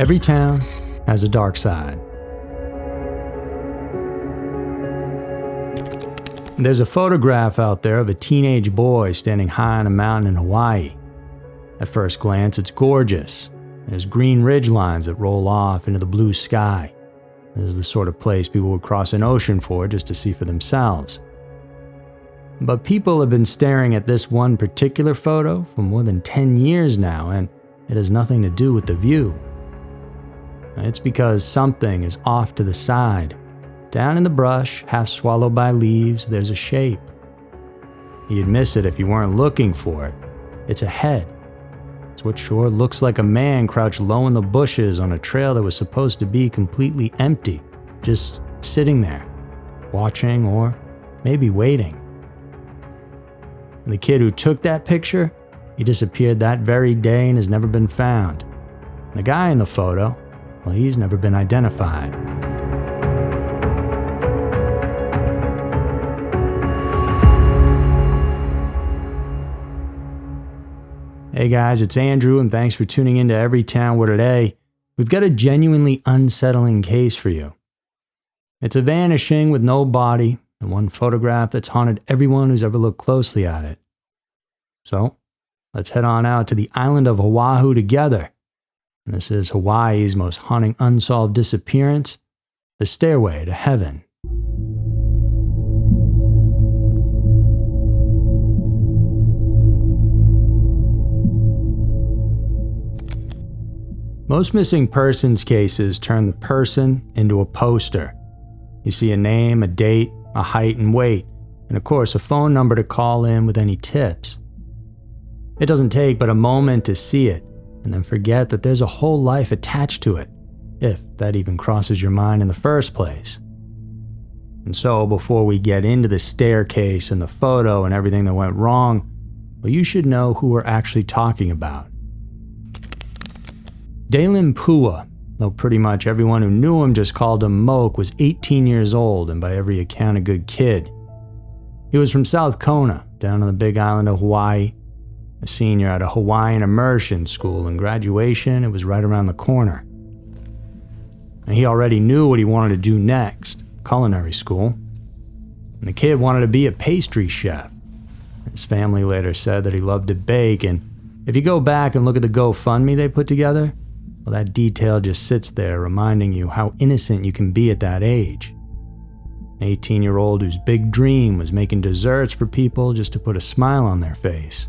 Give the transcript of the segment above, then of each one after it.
Every town has a dark side. There's a photograph out there of a teenage boy standing high on a mountain in Hawaii. At first glance, it's gorgeous. There's green ridge lines that roll off into the blue sky. This is the sort of place people would cross an ocean for just to see for themselves. But people have been staring at this one particular photo for more than 10 years now, and it has nothing to do with the view. It's because something is off to the side. Down in the brush, half swallowed by leaves, there's a shape. You'd miss it if you weren't looking for it. It's a head. It's what sure looks like a man crouched low in the bushes on a trail that was supposed to be completely empty, just sitting there, watching or maybe waiting. And the kid who took that picture, he disappeared that very day and has never been found. And the guy in the photo, well, he's never been identified. Hey guys, it's Andrew, and thanks for tuning in to Every Town where today we've got a genuinely unsettling case for you. It's a vanishing with no body, and one photograph that's haunted everyone who's ever looked closely at it. So, let's head on out to the island of Oahu together. And this is Hawaii's most haunting unsolved disappearance, the Stairway to Heaven. Most missing persons cases turn the person into a poster. You see a name, a date, a height and weight, and of course a phone number to call in with any tips. It doesn't take but a moment to see it, and then forget that there's a whole life attached to it, if that even crosses your mind in the first place. And so, before we get into the staircase and the photo and everything that went wrong, well, you should know who we're actually talking about. Daylenn, though pretty much everyone who knew him just called him Moke, was 18 years old and by every account a good kid. He was from South Kona, down on the big island of Hawaii, a senior at a Hawaiian immersion school, and graduation, it was right around the corner. And he already knew what he wanted to do next, culinary school. And the kid wanted to be a pastry chef. His family later said that he loved to bake, and if you go back and look at the GoFundMe they put together, well, that detail just sits there reminding you how innocent you can be at that age. An 18-year-old whose big dream was making desserts for people just to put a smile on their face.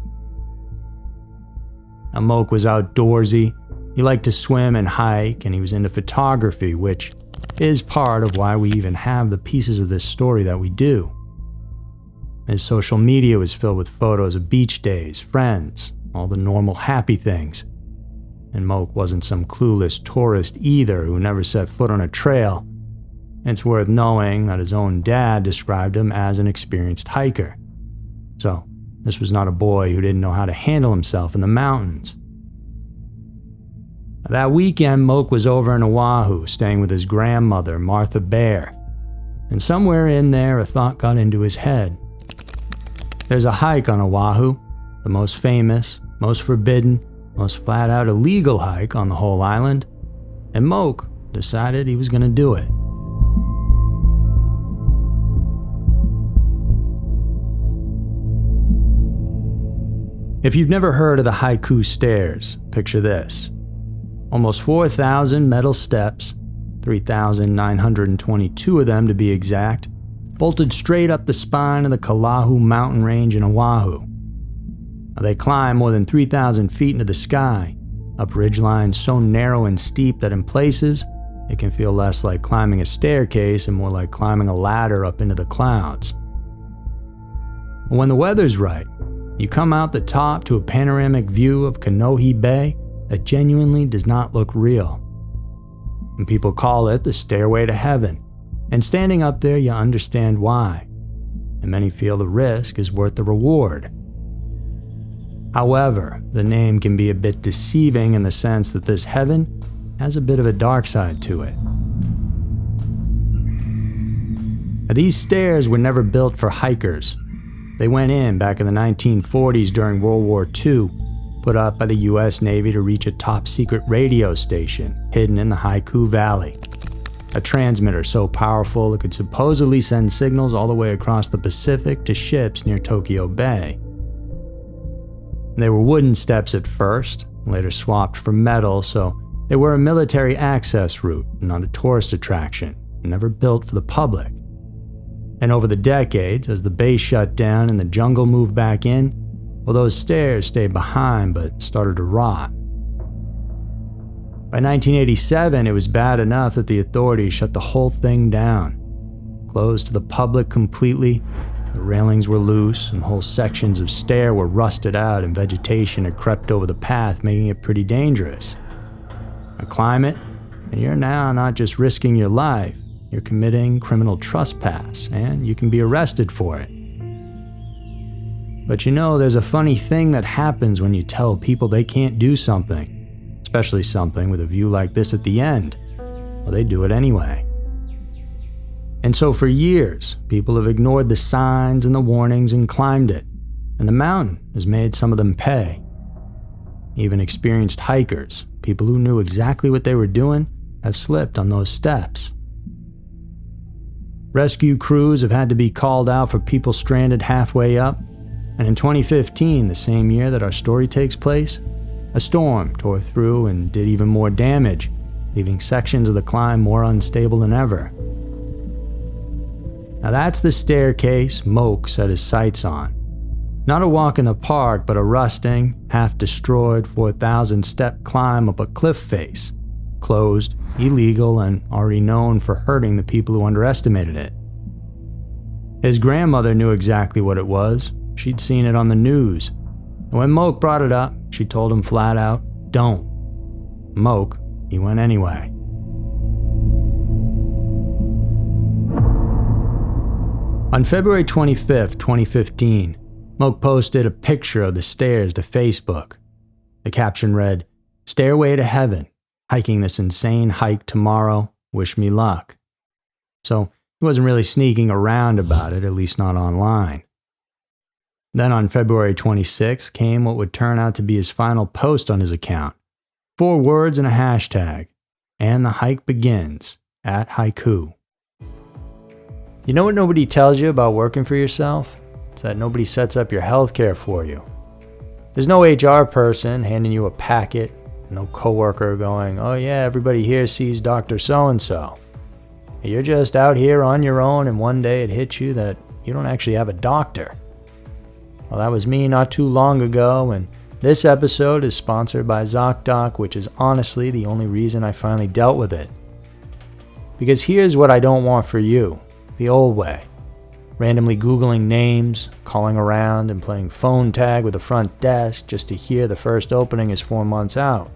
Now, Moke was outdoorsy, he liked to swim and hike, and he was into photography, which is part of why we even have the pieces of this story that we do. His social media was filled with photos of beach days, friends, all the normal happy things. And Moke wasn't some clueless tourist either who never set foot on a trail. It's worth knowing that his own dad described him as an experienced hiker. So, this was not a boy who didn't know how to handle himself in the mountains. That weekend, Moke was over in Oahu, staying with his grandmother, Martha Bear. And somewhere in there, a thought got into his head. There's a hike on Oahu, the most famous, most forbidden, most flat-out illegal hike on the whole island, and Moke decided he was going to do it. If you've never heard of the Haiku Stairs, picture this. Almost 4,000 metal steps, 3,922 of them to be exact, bolted straight up the spine of the Kalahu mountain range in Oahu. They climb more than 3,000 feet into the sky, up ridgelines so narrow and steep that in places, it can feel less like climbing a staircase and more like climbing a ladder up into the clouds. When the weather's right, you come out the top to a panoramic view of Kanohi Bay that genuinely does not look real. And people call it the Stairway to Heaven, and standing up there you understand why, and many feel the risk is worth the reward. However, the name can be a bit deceiving in the sense that this heaven has a bit of a dark side to it. Now, these stairs were never built for hikers. They went in back in the 1940s during World War II, put up by the US Navy to reach a top-secret radio station, hidden in the Haiku Valley. A transmitter so powerful it could supposedly send signals all the way across the Pacific to ships near Tokyo Bay. They were wooden steps at first, later swapped for metal, so they were a military access route, not a tourist attraction, never built for the public. And over the decades, as the base shut down and the jungle moved back in, well, those stairs stayed behind but started to rot. By 1987, it was bad enough that the authorities shut the whole thing down. Closed to the public completely, the railings were loose and whole sections of stair were rusted out and vegetation had crept over the path, making it pretty dangerous. Climb it, and you're now not just risking your life, you're committing criminal trespass, and you can be arrested for it. But you know, there's a funny thing that happens when you tell people they can't do something, especially something with a view like this at the end. Well, they do it anyway. And so for years, people have ignored the signs and the warnings and climbed it, and the mountain has made some of them pay. Even experienced hikers, people who knew exactly what they were doing, have slipped on those steps. Rescue crews have had to be called out for people stranded halfway up, and in 2015, the same year that our story takes place, a storm tore through and did even more damage, leaving sections of the climb more unstable than ever. Now that's the staircase Moke set his sights on. Not a walk in the park, but a rusting, half-destroyed 4,000-step climb up a cliff face. Closed, illegal, and already known for hurting the people who underestimated it. His grandmother knew exactly what it was. She'd seen it on the news. And when Moke brought it up, she told him flat out, "Don't." Moke, he went anyway. On February 25, 2015, Moke posted a picture of the stairs to Facebook. The caption read, "Stairway to heaven, hiking this insane hike tomorrow, wish me luck." So he wasn't really sneaking around about it, at least not online. Then on February 26 came what would turn out to be his final post on his account. 4 words and a hashtag, "And the hike begins at Haiku." You know what nobody tells you about working for yourself? It's that nobody sets up your healthcare for you. There's no HR person handing you a packet, no coworker going, "Oh yeah, everybody here sees Dr. So-and-so." You're just out here on your own, and one day it hits you that you don't actually have a doctor. Well, that was me not too long ago, and this episode is sponsored by ZocDoc, which is honestly the only reason I finally dealt with it. Because here's what I don't want for you, the old way. Randomly Googling names, calling around, and playing phone tag with the front desk just to hear the first opening is 4 months out.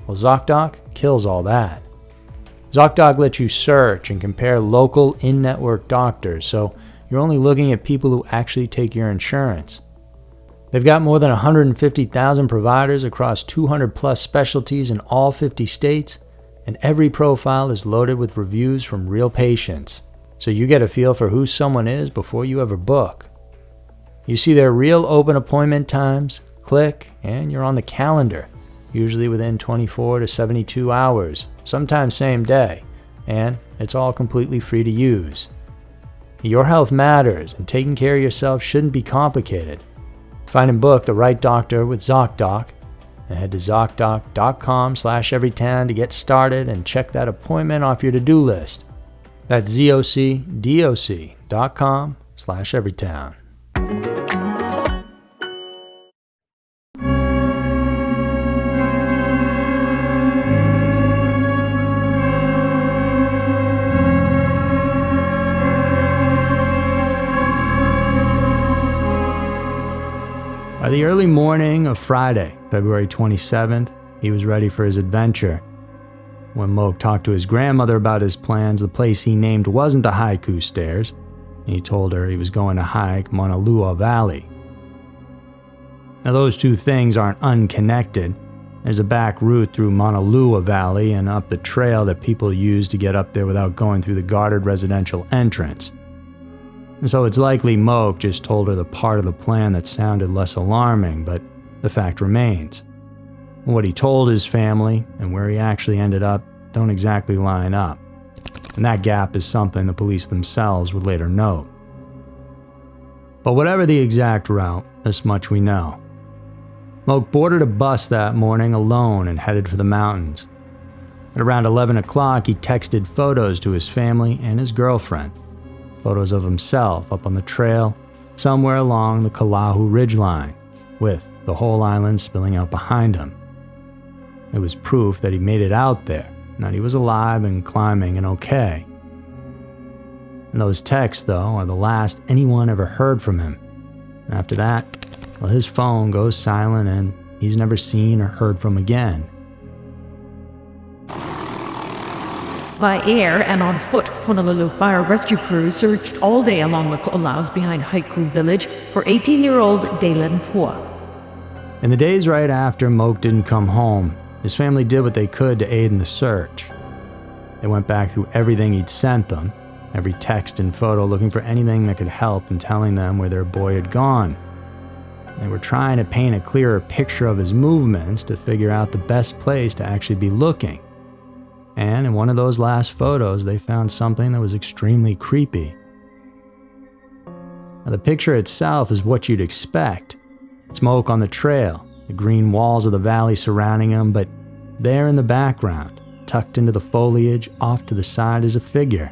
Well, ZocDoc kills all that. ZocDoc lets you search and compare local in-network doctors, so you're only looking at people who actually take your insurance. They've got more than 150,000 providers across 200 plus specialties in all 50 states, and every profile is loaded with reviews from real patients, so you get a feel for who someone is before you ever book. You see their real open appointment times, click, and you're on the calendar, usually within 24 to 72 hours, sometimes same day, and it's all completely free to use. Your health matters, and taking care of yourself shouldn't be complicated. Find and book the right doctor with ZocDoc, and head to ZocDoc.com/everytown to get started and check that appointment off your to-do list. That's ZocDoc.com/everytown. By the early morning of Friday, February 27th, he was ready for his adventure. When Moke talked to his grandmother about his plans, the place he named wasn't the Haiku Stairs, and he told her he was going to hike Mauna Loa Valley. Now those two things aren't unconnected. There's a back route through Mauna Loa Valley and up the trail that people use to get up there without going through the guarded residential entrance. And so it's likely Moke just told her the part of the plan that sounded less alarming, but the fact remains. What he told his family and where he actually ended up don't exactly line up, and that gap is something the police themselves would later note. But whatever the exact route, this much we know. Moke boarded a bus that morning alone and headed for the mountains. At around 11 o'clock, he texted photos to his family and his girlfriend. Photos of himself up on the trail, somewhere along the Ka'lahu ridgeline, with the whole island spilling out behind him. It was proof that he made it out there, and that he was alive and climbing and okay. And those texts, though, are the last anyone ever heard from him. And after that, well, his phone goes silent and he's never seen or heard from again. By air and on foot, Honolulu fire rescue crews searched all day along the ko'olaus behind Haiku Village for 18-year-old Daylenn Pua. In the days right after Moke didn't come home, his family did what they could to aid in the search. They went back through everything he'd sent them, every text and photo, looking for anything that could help in telling them where their boy had gone. They were trying to paint a clearer picture of his movements to figure out the best place to actually be looking. And in one of those last photos, they found something that was extremely creepy. Now, the picture itself is what you'd expect. It's Moke on the trail, the green walls of the valley surrounding him, but there in the background, tucked into the foliage off to the side, is a figure.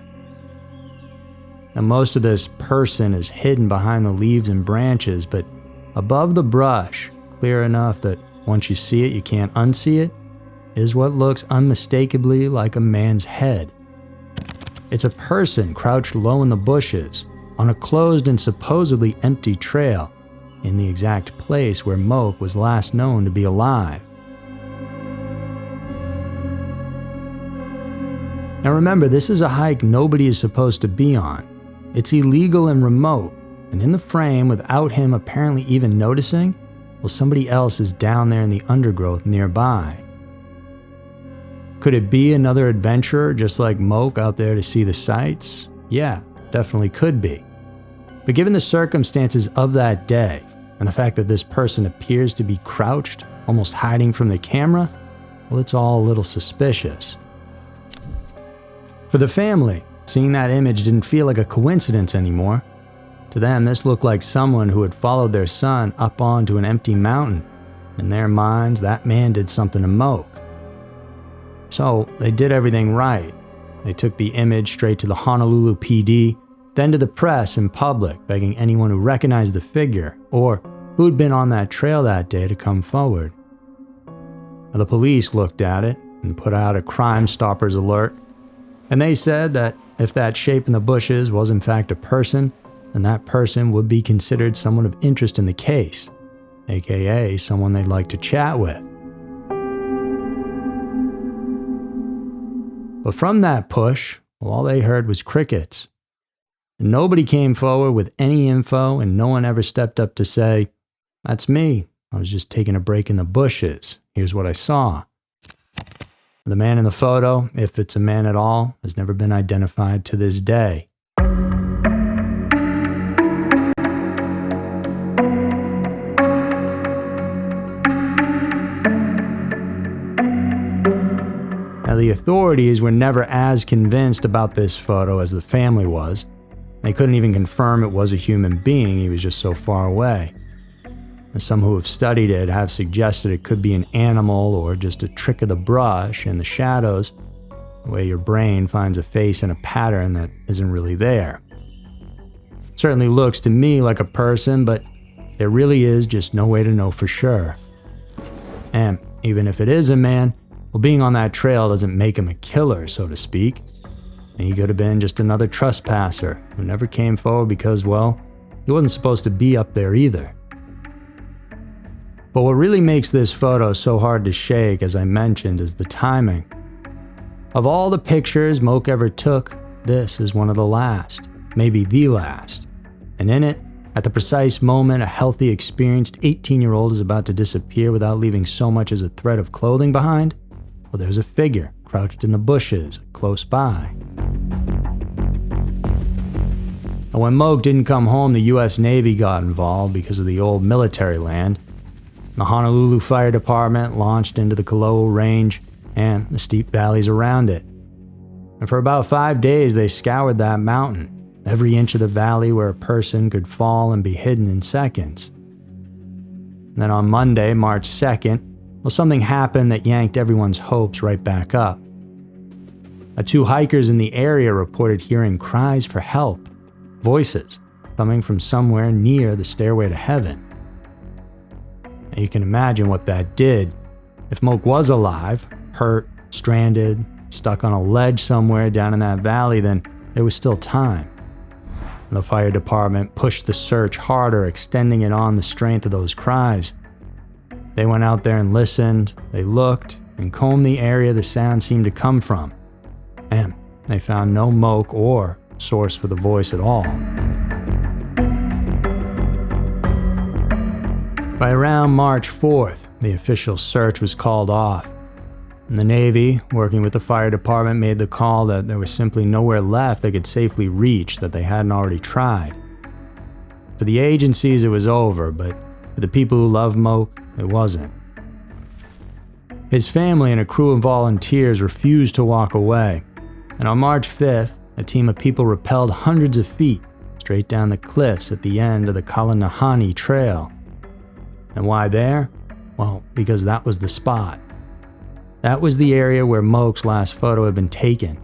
Now, most of this person is hidden behind the leaves and branches, but above the brush, clear enough that once you see it, you can't unsee it, is what looks unmistakably like a man's head. It's a person crouched low in the bushes, on a closed and supposedly empty trail, in the exact place where Moke was last known to be alive. Now remember, this is a hike nobody is supposed to be on. It's illegal and remote, and in the frame, without him apparently even noticing, well, somebody else is down there in the undergrowth nearby. Could it be another adventurer just like Moke out there to see the sights? Yeah, definitely could be. But given the circumstances of that day, and the fact that this person appears to be crouched, almost hiding from the camera, well, it's all a little suspicious. For the family, seeing that image didn't feel like a coincidence anymore. To them, this looked like someone who had followed their son up onto an empty mountain. In their minds, that man did something to Moke. So they did everything right. They took the image straight to the Honolulu PD, then to the press in public, begging anyone who recognized the figure or who had been on that trail that day to come forward. Now, the police looked at it and put out a Crime Stoppers alert, and they said that if that shape in the bushes was in fact a person, then that person would be considered someone of interest in the case, aka someone they'd like to chat with. But from that push, well, all they heard was crickets. And nobody came forward with any info, and no one ever stepped up to say, "That's me. I was just taking a break in the bushes. Here's what I saw." The man in the photo, if it's a man at all, has never been identified to this day. Now, the authorities were never as convinced about this photo as the family was. They couldn't even confirm it was a human being, he was just so far away. And some who have studied it have suggested it could be an animal or just a trick of the brush and the shadows, the way your brain finds a face in a pattern that isn't really there. Certainly looks to me like a person, but there really is just no way to know for sure. And even if it is a man, well, being on that trail doesn't make him a killer, so to speak. And he could have been just another trespasser who never came forward because, well, he wasn't supposed to be up there either. But what really makes this photo so hard to shake, as I mentioned, is the timing. Of all the pictures Moke ever took, this is one of the last, maybe the last. And in it, at the precise moment a healthy, experienced 18-year-old is about to disappear without leaving so much as a thread of clothing behind, well, there's a figure crouched in the bushes close by. And when Moke didn't come home, the U.S. Navy got involved because of the old military land. The Honolulu Fire Department launched into the Ka'lahu Range, and the steep valleys around it. And for about 5 days, they scoured that mountain, every inch of the valley where a person could fall and be hidden in seconds. And then on Monday, March 2nd, something happened that yanked everyone's hopes right back up. 2 hikers in the area reported hearing cries for help, voices coming from somewhere near the stairway to heaven. And you can imagine what that did. If Moke was alive, hurt, stranded, stuck on a ledge somewhere down in that valley, then there was still time. And the fire department pushed the search harder, extending it on the strength of those cries. They went out there and listened, they looked, and combed the area the sound seemed to come from. And they found no Moke or source for the voice at all. By around March 4th, the official search was called off. And the Navy, working with the fire department, made the call that there was simply nowhere left they could safely reach that they hadn't already tried. For the agencies, it was over, but for the people who loved Moke, it wasn't. His family and a crew of volunteers refused to walk away, and on March 5th, a team of people rappelled hundreds of feet straight down the cliffs at the end of the Kalanahani Trail. And why there? Well, because that was the spot. That was the area where Moke's last photo had been taken.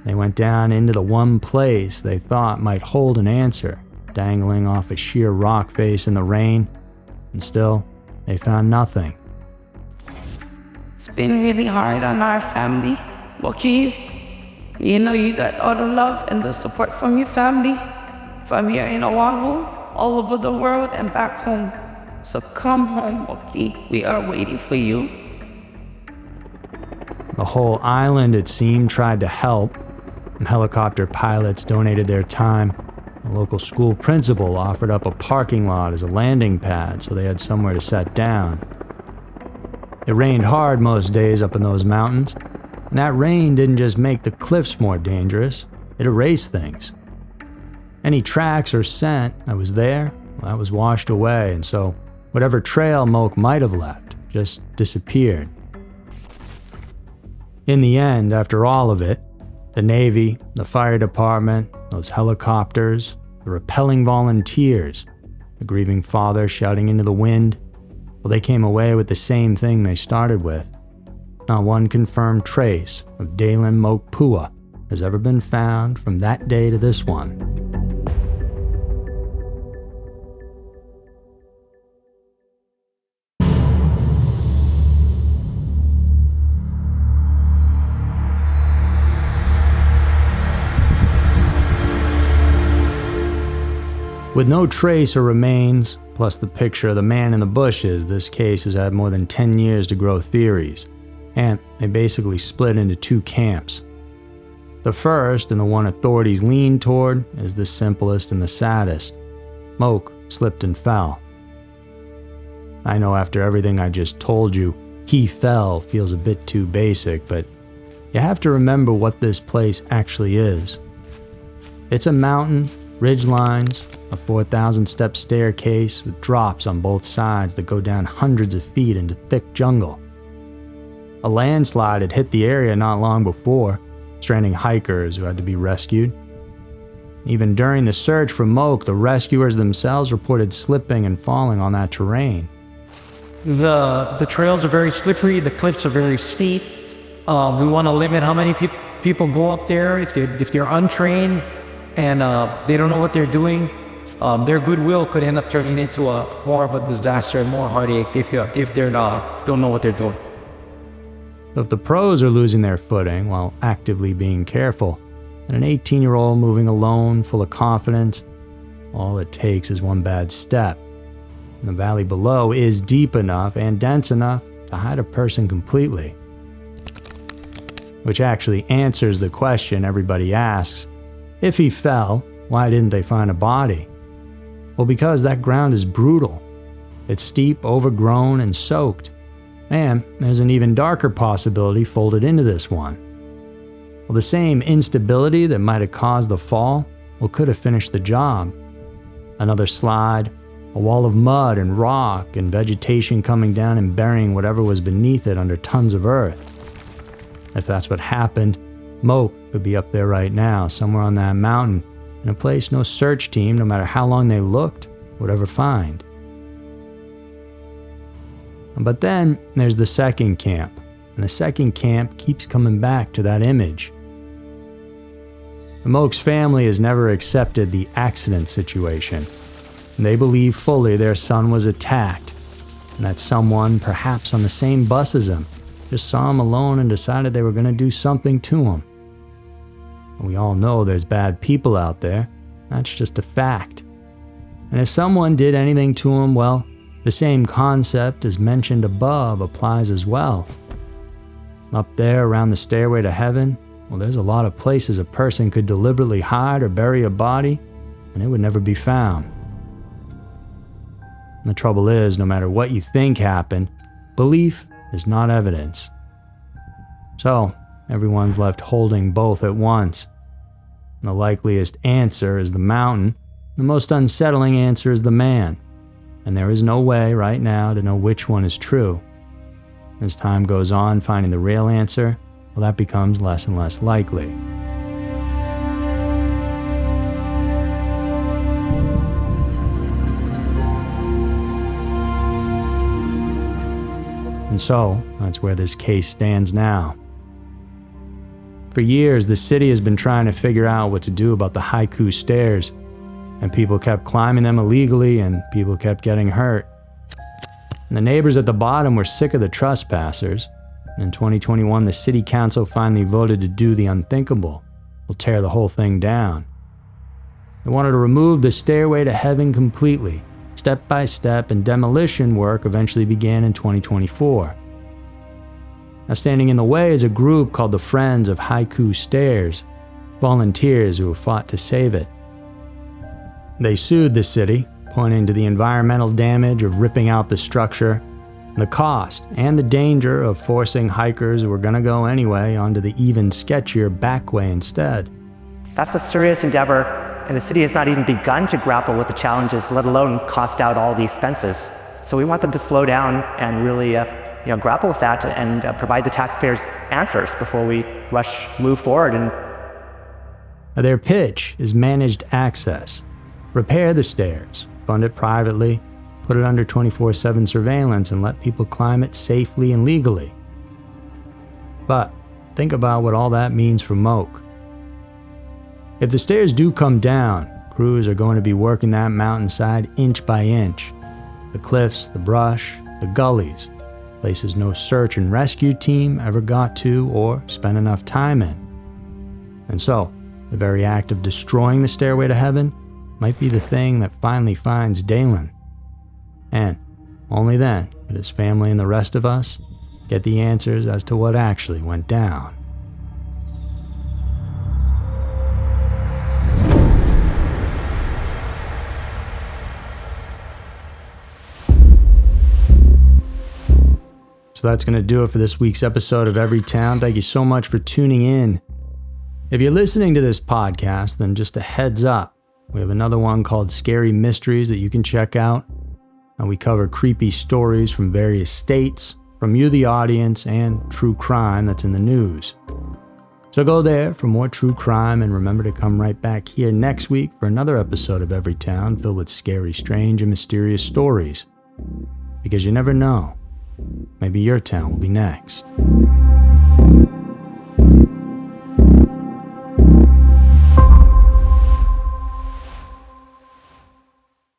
They went down into the one place they thought might hold an answer, dangling off a sheer rock face in the rain, and still, they found nothing. It's been really hard on our family, Moke. You know you got all the love and the support from your family, from here in Oahu, all over the world and back home. So come home, Moke. We are waiting for you. The whole island, it seemed, tried to help, and helicopter pilots donated their time. The local school principal offered up a parking lot as a landing pad so they had somewhere to set down. It rained hard most days up in those mountains, and that rain didn't just make the cliffs more dangerous, it erased things. Any tracks or scent that was there, well, that was washed away, and so whatever trail Moke might have left just disappeared. In the end, after all of it, the Navy, the fire department, those helicopters, the rappelling volunteers, the grieving father shouting into the wind, well, they came away with the same thing they started with. Not one confirmed trace of Daylenn Moke Pua has ever been found from that day to this one. With no trace or remains, plus the picture of the man in the bushes, this case has had more than 10 years to grow theories, and they basically split into 2 camps. The first, and the one authorities lean toward, is the simplest and the saddest. Moke slipped and fell. I know after everything I just told you, he fell feels a bit too basic, but you have to remember what this place actually is. It's a mountain, ridge lines, a 4,000-step staircase with drops on both sides that go down hundreds of feet into thick jungle. A landslide had hit the area not long before, stranding hikers who had to be rescued. Even during the search for Moke, the rescuers themselves reported slipping and falling on that terrain. The trails are very slippery, the cliffs are very steep. We want to limit how many people go up there if they're untrained and they don't know what they're doing. Their goodwill could end up turning into more of a disaster and more heartache if they don't know what they're doing. If the pros are losing their footing while actively being careful, and an 18-year-old moving alone, full of confidence, all it takes is one bad step. And the valley below is deep enough and dense enough to hide a person completely. Which actually answers the question everybody asks. If he fell, why didn't they find a body? Well, because that ground is brutal. It's steep, overgrown, and soaked. And there's an even darker possibility folded into this one. Well, the same instability that might have caused the fall, well, could have finished the job. Another slide, a wall of mud and rock and vegetation coming down and burying whatever was beneath it under tons of earth. If that's what happened, Moke could be up there right now, somewhere on that mountain, in a place no search team, no matter how long they looked, would ever find. But then there's the second camp, and the second camp keeps coming back to that image. Moke's family has never accepted the accident situation. They believe fully their son was attacked, and that someone, perhaps on the same bus as him, just saw him alone and decided they were going to do something to him. We all know there's bad people out there. That's just a fact. And if someone did anything to him, well, the same concept as mentioned above applies as well. Up there around the stairway to heaven, well, there's a lot of places a person could deliberately hide or bury a body, and it would never be found. And the trouble is, no matter what you think happened, belief is not evidence. So, everyone's left holding both at once. And the likeliest answer is the mountain. The most unsettling answer is the man. And there is no way right now to know which one is true. As time goes on, finding the real answer, well, that becomes less and less likely. And so, that's where this case stands now. For years, the city has been trying to figure out what to do about the Haiku stairs, and people kept climbing them illegally, and people kept getting hurt. And the neighbors at the bottom were sick of the trespassers. And in 2021, the city council finally voted to do the unthinkable. We'll tear the whole thing down. They wanted to remove the stairway to heaven completely, step by step, and demolition work eventually began in 2024. Now, standing in the way is a group called the Friends of Haiku Stairs, volunteers who have fought to save it. They sued the city, pointing to the environmental damage of ripping out the structure, the cost, and the danger of forcing hikers who were going to go anyway onto the even sketchier back way instead. That's a serious endeavor, and the city has not even begun to grapple with the challenges, let alone cost out all the expenses. So we want them to slow down and really grapple with that and provide the taxpayers answers before we move forward. And their pitch is managed access. Repair the stairs, fund it privately, put it under 24/7 surveillance, and let people climb it safely and legally. But think about what all that means for Moke. If the stairs do come down, crews are going to be working that mountainside inch by inch. The cliffs, the brush, the gullies, places no search and rescue team ever got to or spent enough time in. And so, the very act of destroying the stairway to heaven might be the thing that finally finds Daylenn. And only then could his family and the rest of us get the answers as to what actually went down. So that's going to do it for this week's episode of Every Town. Thank you so much for tuning in. If you're listening to this podcast, then just a heads up. We have another one called Scary Mysteries that you can check out. And we cover creepy stories from various states, from you, the audience, and true crime that's in the news. So go there for more true crime, and remember to come right back here next week for another episode of Every Town filled with scary, strange, and mysterious stories. Because you never know. Maybe your town will be next.